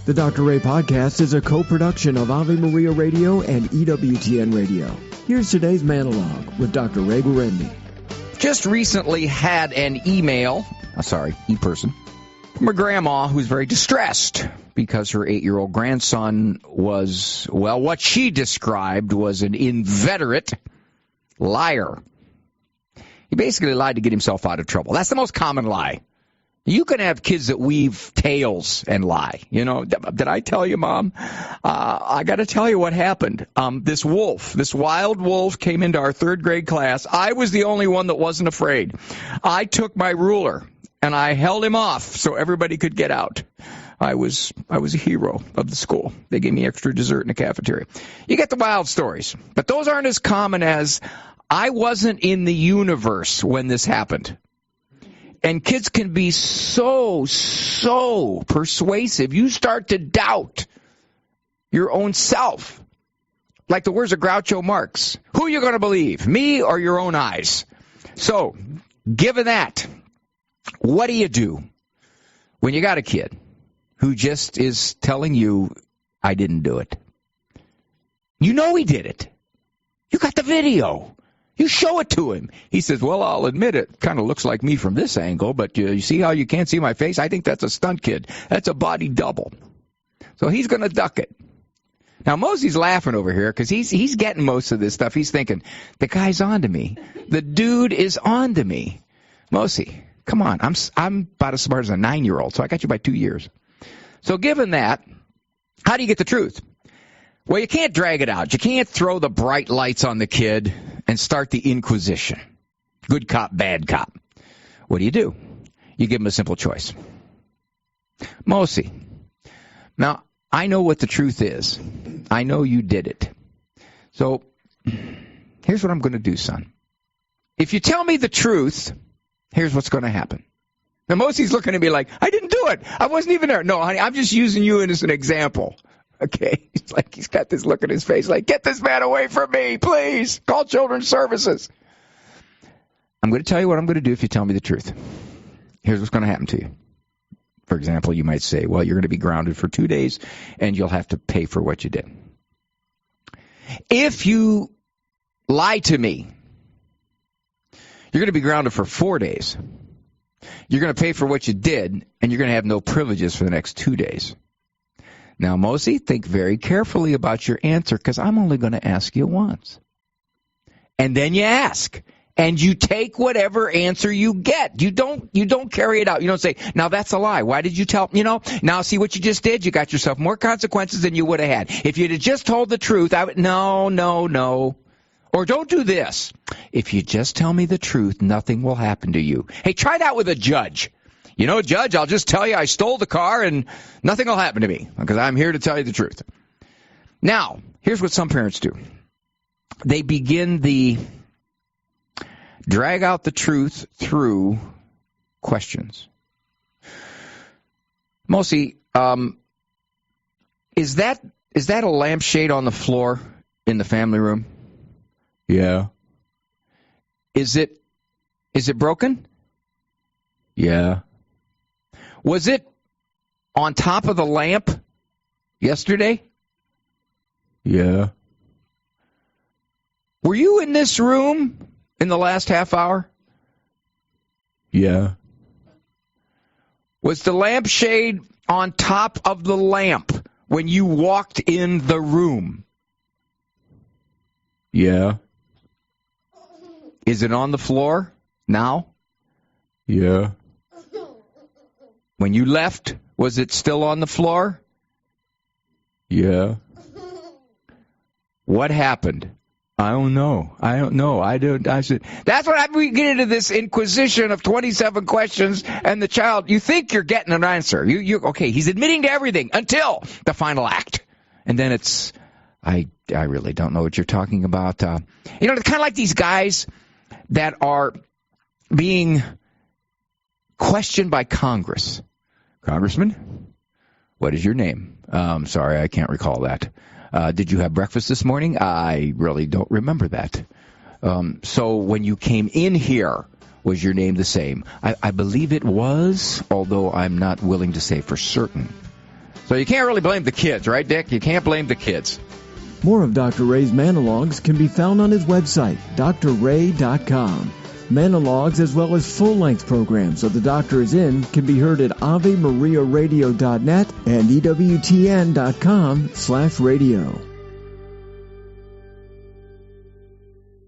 The Dr. Ray Podcast is a co-production of Ave Maria Radio and EWTN Radio. Here's today's monologue with Dr. Ray Guarendi. Just recently had an e-person, from her grandma who's very distressed because her 8-year-old grandson was, well, what she described was an inveterate liar. He basically lied to get himself out of trouble. That's the most common lie. You can have kids that weave tales and lie. You know, did I tell you, Mom? I got to tell you what happened. This wild wolf came into our third grade class. I was the only one that wasn't afraid. I took my ruler and I held him off so everybody could get out. I was a hero of the school. They gave me extra dessert in the cafeteria. You get the wild stories, but those aren't as common as I wasn't in the universe when this happened. And kids can be so persuasive. You start to doubt your own self. Like the words of Groucho Marx. Who are you going to believe, me or your own eyes? So, given that, what do you do when you got a kid who just is telling you, I didn't do it? You know he did it. You got the video. You show it to him. He says, well, I'll admit it kind of looks like me from this angle, but you see how you can't see my face? I think that's a stunt kid. That's a body double. So he's going to duck it. Now, Mosey's laughing over here because he's getting most of this stuff. He's thinking, the guy's on to me. The dude is on to me. Mosey, come on. I'm about as smart as a 9-year-old, so I got you by 2 years. So given that, how do you get the truth? Well, you can't drag it out. You can't throw the bright lights on the kid and start the inquisition. Good cop, bad cop. What do? You give him a simple choice. Mosey, now, I know what the truth is. I know you did it. So, here's what I'm going to do, son. If you tell me the truth, here's what's going to happen. Now, Mosey's looking at me like, I didn't do it. I wasn't even there. No, honey, I'm just using you as an example. Okay, it's like he's got this look in his face like, get this man away from me, please. Call Children's Services. I'm going to tell you what I'm going to do if you tell me the truth. Here's what's going to happen to you. For example, you might say, well, you're going to be grounded for 2 days, and you'll have to pay for what you did. If you lie to me, you're going to be grounded for 4 days. You're going to pay for what you did, and you're going to have no privileges for the next 2 days. Now, Mosey, think very carefully about your answer because I'm only going to ask you once. And then you ask. And you take whatever answer you get. You don't carry it out. You don't say, now that's a lie. Why did you tell? Now see what you just did? You got yourself more consequences than you would have had. If you'd have just told the truth, no. Or don't do this. If you just tell me the truth, nothing will happen to you. Hey, try that with a judge. Judge, I'll just tell you I stole the car and nothing will happen to me because I'm here to tell you the truth. Now, here's what some parents do. They begin the drag out the truth through questions. Mosey, is that a lampshade on the floor in the family room? Yeah. Is it broken? Yeah. Was it on top of the lamp yesterday? Yeah. Were you in this room in the last half hour? Yeah. Was the lampshade on top of the lamp when you walked in the room? Yeah. Is it on the floor now? Yeah. When you left, was it still on the floor? Yeah. What happened? I don't know. That's what we get into this inquisition of 27 questions, and the child, you think you're getting an answer. Okay, he's admitting to everything until the final act. And then it's, I really don't know what you're talking about. It's kind of like these guys that are being questioned by Congress. Congressman, what is your name? Sorry, I can't recall that. Did you have breakfast this morning? I really don't remember that. So when you came in here, was your name the same? I believe it was, although I'm not willing to say for certain. So you can't really blame the kids, right, Dick? You can't blame the kids. More of Dr. Ray's Manologues can be found on his website, drray.com. Manologues, as well as full-length programs of The Doctor Is In, can be heard at AveMariaRadio.net and EWTN.com/radio.